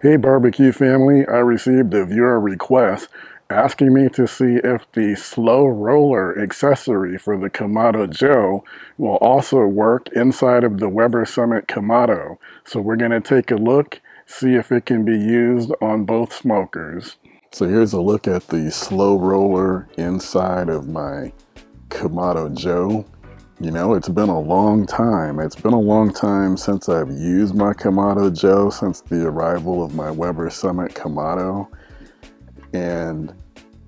Hey barbecue family, I received a viewer request asking me to see if the Slo Roller accessory for the Kamado Joe will also work inside of the Weber Summit Kamado. So we're going to take a look, see if it can be used on both smokers. So here's a look at the Slo Roller inside of my Kamado Joe. You know, it's been a long time. It's been a long time since I've used my Kamado Joe, since the arrival of my Weber Summit Kamado. And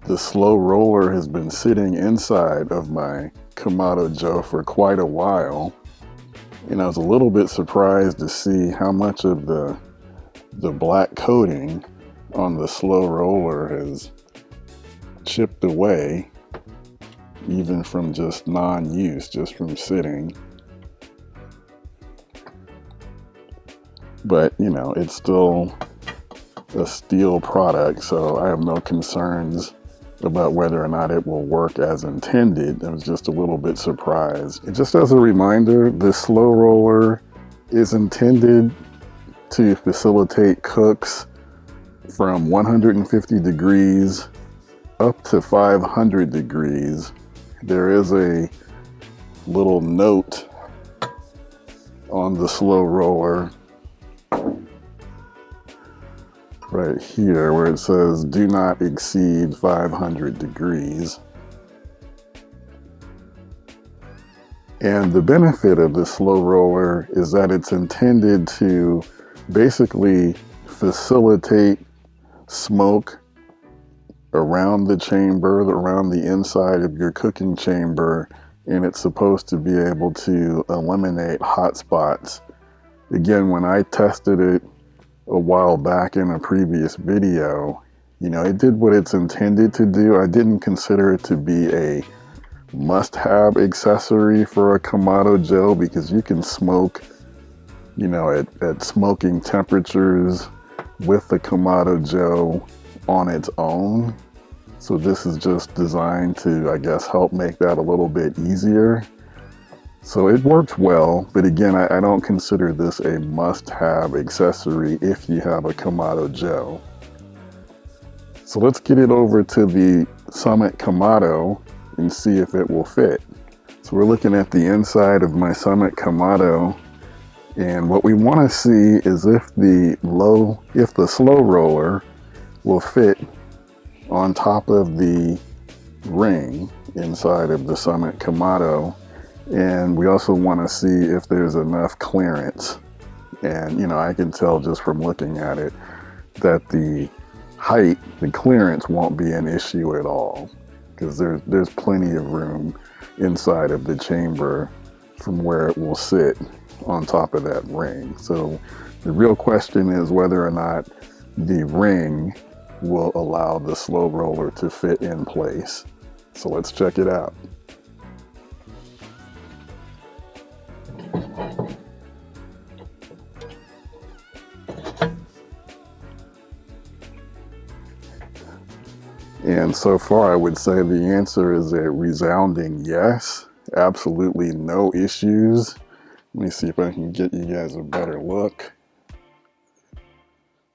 the Slo Roller has been sitting inside of my Kamado Joe for quite a while. And I was a little bit surprised to see how much of the black coating on the Slo Roller has chipped away, even from just non-use, just from sitting. But, you know, it's still a steel product, so I have no concerns about whether or not it will work as intended. I was just a little bit surprised. And just as a reminder, the Slo Roller is intended to facilitate cooks from 150 degrees up to 500 degrees. There is a little note on the Slo Roller right here where it says do not exceed 500 degrees. And the benefit of the Slo Roller is that it's intended to basically facilitate smoke around the chamber, around the inside of your cooking chamber, and it's supposed to be able to eliminate hot spots. Again, when I tested it a while back in a previous video, you know, it did what it's intended to do. I didn't consider it to be a must-have accessory for a Kamado Joe because you can smoke, you know, at smoking temperatures with the Kamado Joe on its own. So this is just designed to, I guess, help make that a little bit easier. So it works well, but again, I don't consider this a must-have accessory if you have a Kamado Joe. So let's get it over to the Summit Kamado and see if it will fit. So we're looking at the inside of my Summit Kamado, and what we want to see is if the Slo Roller will fit on top of the ring inside of the Summit Kamado. And we also want to see if there's enough clearance. And, you know, I can tell just from looking at it that the height, the clearance won't be an issue at all, because there's plenty of room inside of the chamber from where it will sit on top of that ring. So the real question is whether or not the ring will allow the Slo Roller to fit in place. So let's check it out. And so far, I would say the answer is a resounding yes. Absolutely no issues. Let me see if I can get you guys a better look.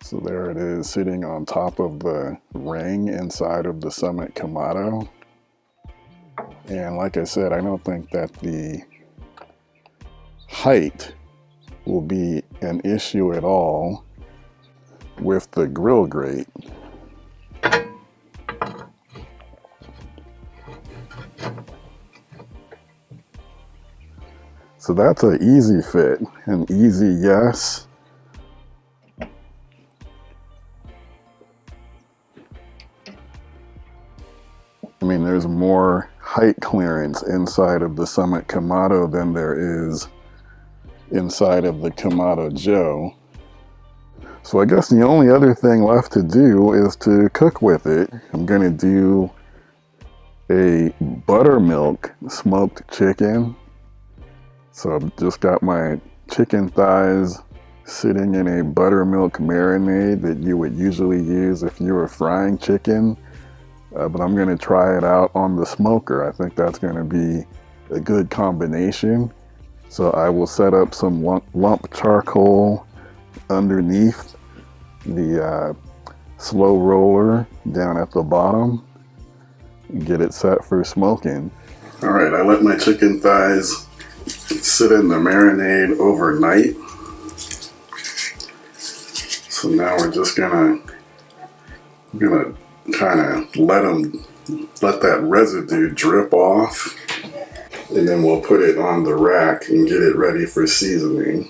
So there it is, sitting on top of the ring inside of the Summit Kamado. And like I said, I don't think that the height will be an issue at all with the grill grate. So that's an easy fit, an easy yes. I mean, there's more height clearance inside of the Summit Kamado than there is inside of the Kamado Joe. So I guess the only other thing left to do is to cook with it. I'm gonna do a buttermilk smoked chicken. So I've just got my chicken thighs sitting in a buttermilk marinade that you would usually use if you were frying chicken. But I'm going to try it out on the smoker. I think that's going to be a good combination. So I will set up some lump charcoal underneath the slow roller down at the bottom and get it set for smoking. All right, I let my chicken thighs sit in the marinade overnight. So now we're just gonna kind of let that residue drip off, and then we'll put it on the rack and get it ready for seasoning.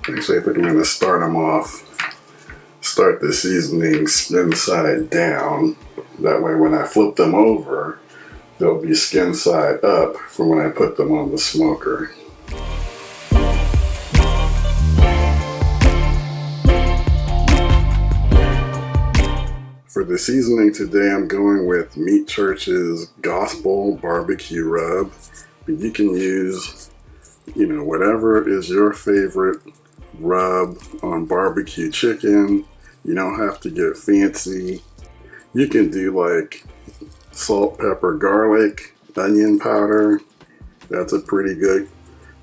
Actually, I think I'm gonna start the seasoning skin side down. That way when I flip them over, they'll be skin side up for when I put them on the smoker. For the seasoning today, I'm going with Meat Church's Gospel Barbecue Rub. But you can use, whatever is your favorite rub on barbecue chicken. You don't have to get fancy. You can do like salt, pepper, garlic, onion powder. That's a pretty good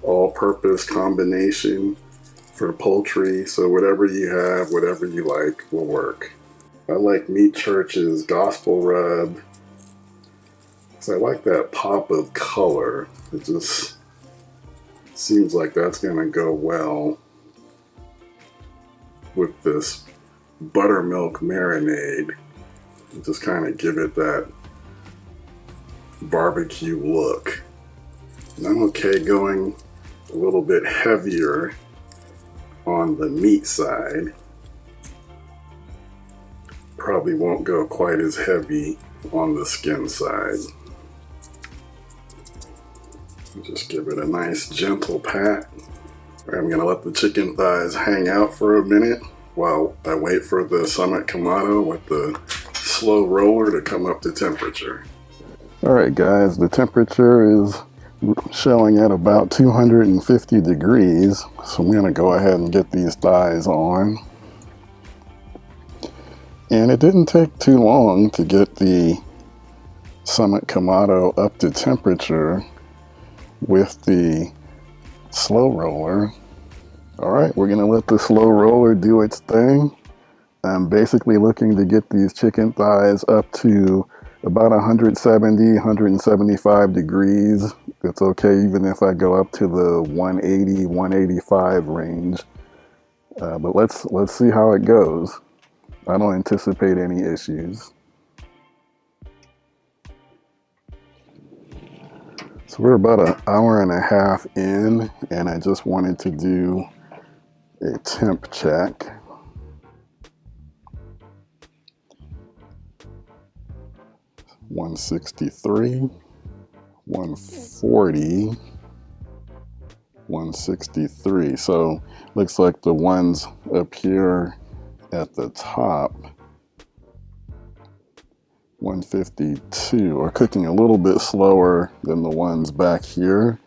all-purpose combination for poultry. So whatever you have, whatever you like will work. I like Meat Church's Gospel Rub. So I like that pop of color. It just seems like that's gonna go well with this buttermilk marinade. Just kind of give it that barbecue look. And I'm okay going a little bit heavier on the meat side. Probably won't go quite as heavy on the skin side. Just give it a nice gentle pat. I'm gonna let the chicken thighs hang out for a minute while I wait for the Summit Kamado with the slow roller to come up to temperature. All right, guys, the temperature is showing at about 250 degrees. So I'm gonna go ahead and get these thighs on. And it didn't take too long to get the Summit Kamado up to temperature with the slow roller. All right, we're gonna let the slow roller do its thing. I'm basically looking to get these chicken thighs up to about 170, 175 degrees. It's okay even if I go up to the 180, 185 range. But let's see how it goes. I don't anticipate any issues. So we're about an hour and a half in, and I just wanted to do a temp check. (163), 140, 163. So looks like the ones up here at the top, 152, are cooking a little bit slower than the ones back here.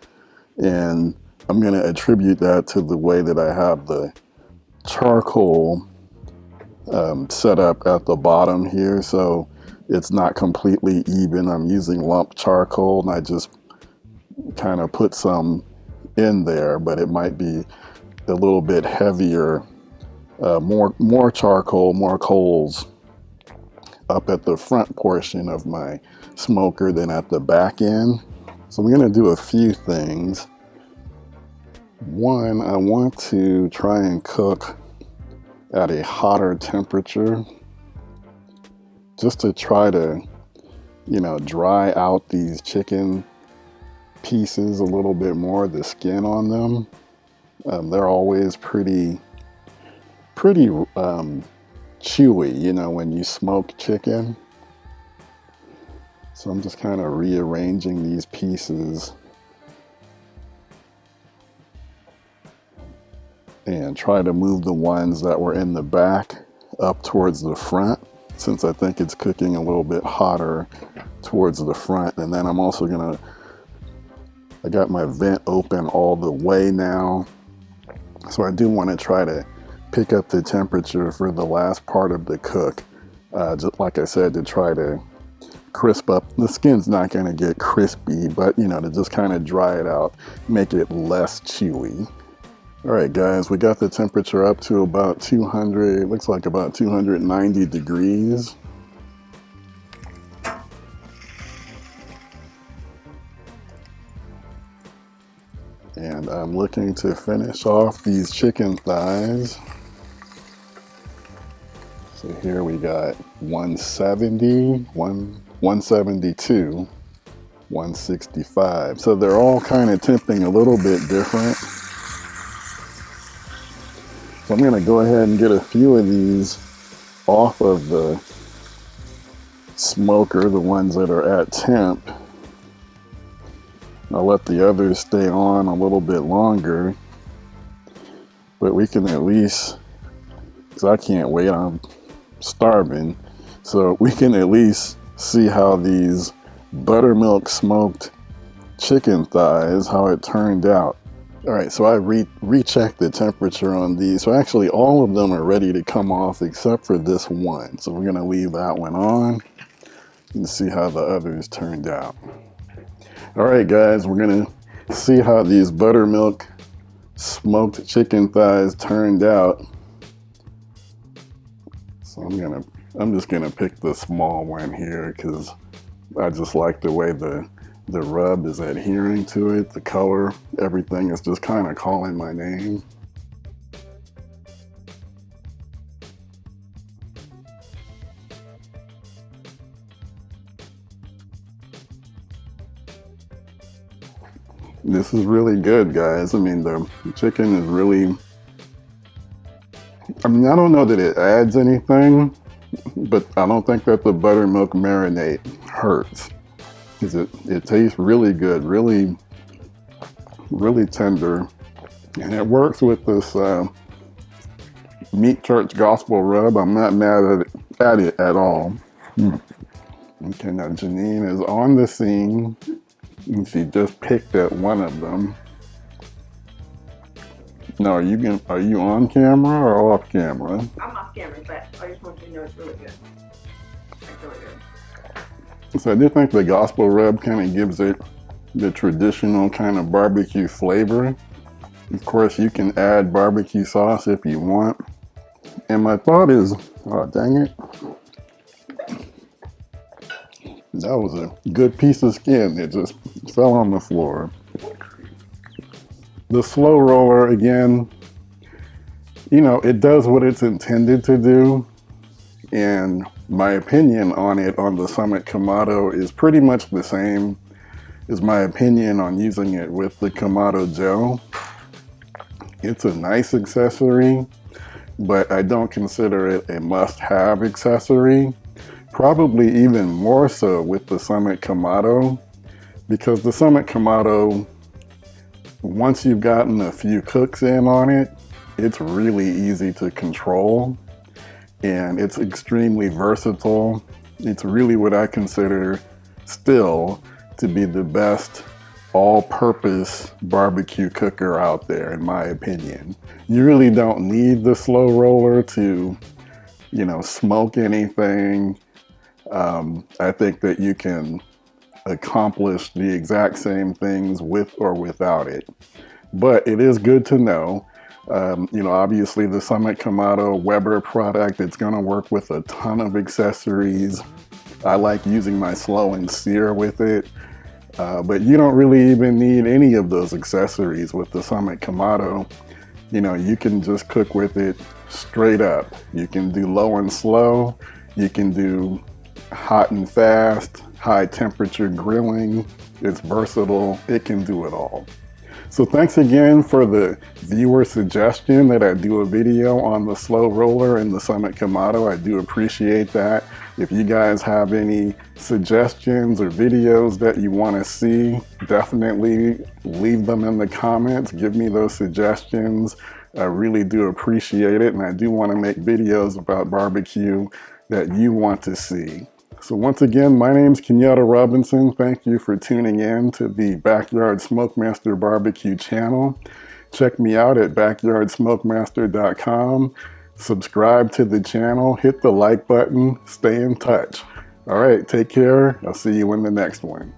And I'm going to attribute that to the way that I have the charcoal set up at the bottom here. So it's not completely even. I'm using lump charcoal, and I just kind of put some in there, but it might be a little bit heavier. More charcoal, more coals up at the front portion of my smoker than at the back end. So I'm going to do a few things. One, I want to try and cook at a hotter temperature just to try to, dry out these chicken pieces a little bit more, the skin on them. They're always pretty chewy, when you smoke chicken. So I'm just kind of rearranging these pieces and try to move the ones that were in the back up towards the front, since I think it's cooking a little bit hotter towards the front. And then I'm also I got my vent open all the way now. So I do want to try to pick up the temperature for the last part of the cook. Just like I said, to try to crisp up. The skin's not going to get crispy, but to just kind of dry it out, make it less chewy. All right, guys, we got the temperature up to about 200, looks like about 290 degrees. And I'm looking to finish off these chicken thighs. So here we got 170, 172, 165. So they're all kind of temping a little bit different. So I'm gonna go ahead and get a few of these off of the smoker, the ones that are at temp. I'll let the others stay on a little bit longer, but we can at least, because I can't wait, I'm starving, so we can at least see how these buttermilk smoked chicken thighs, how it turned out. All right, so I rechecked the temperature on these. So actually all of them are ready to come off except for this one. So we're gonna leave that one on and see how the others turned out. All right, guys, we're gonna see how these buttermilk smoked chicken thighs turned out. So I'm just gonna pick the small one here because I just like the way the rub is adhering to it, the color, everything is just kind of calling my name. This is really good, guys. I mean, the chicken is really, I mean, I don't know that it adds anything, but I don't think that the buttermilk marinade hurts. It tastes really good, really tender, and it works with this Meat Church Gospel rub. I'm not mad at it at all. Okay, now Janine is on the scene, and she just picked at one of them. Now, are you on camera or off camera? I'm off camera, but I just want you to know it's really good. It's really good. So I do think the gospel rub kind of gives it the traditional kind of barbecue flavor. Of course, you can add barbecue sauce if you want. And my thought is, oh, dang it. That was a good piece of skin. It just fell on the floor. The slow roller, again, you know, it does what it's intended to do. And my opinion on it on the Summit Kamado is pretty much the same as my opinion on using it with the Kamado Joe. It's a nice accessory, but I don't consider it a must-have accessory. Probably even more so with the Summit Kamado, because the Summit Kamado, once you've gotten a few cooks in on it, it's really easy to control. And it's extremely versatile. It's really what I consider still to be the best all-purpose barbecue cooker out there, in my opinion. You really don't need the slow roller to, you know, smoke anything. I think that you can accomplish the exact same things with or without it. But it is good to know. You know, obviously the Summit Kamado Weber product, it's gonna work with a ton of accessories. I like using my slow and sear with it, but you don't really even need any of those accessories with the Summit Kamado. You know, you can just cook with it straight up. You can do low and slow, you can do hot and fast, high temperature grilling. It's versatile, it can do it all. So thanks again for the viewer suggestion that I do a video on the slow roller and the Summit Kamado. I do appreciate that. If you guys have any suggestions or videos that you want to see, definitely leave them in the comments. Give me those suggestions. I really do appreciate it, and I do want to make videos about barbecue that you want to see. So once again, my name's Kenyatta Robinson. Thank you for tuning in to the Backyard Smokemaster Barbecue channel. Check me out at backyardsmokemaster.com. Subscribe to the channel, hit the like button, stay in touch. All right, take care. I'll see you in the next one.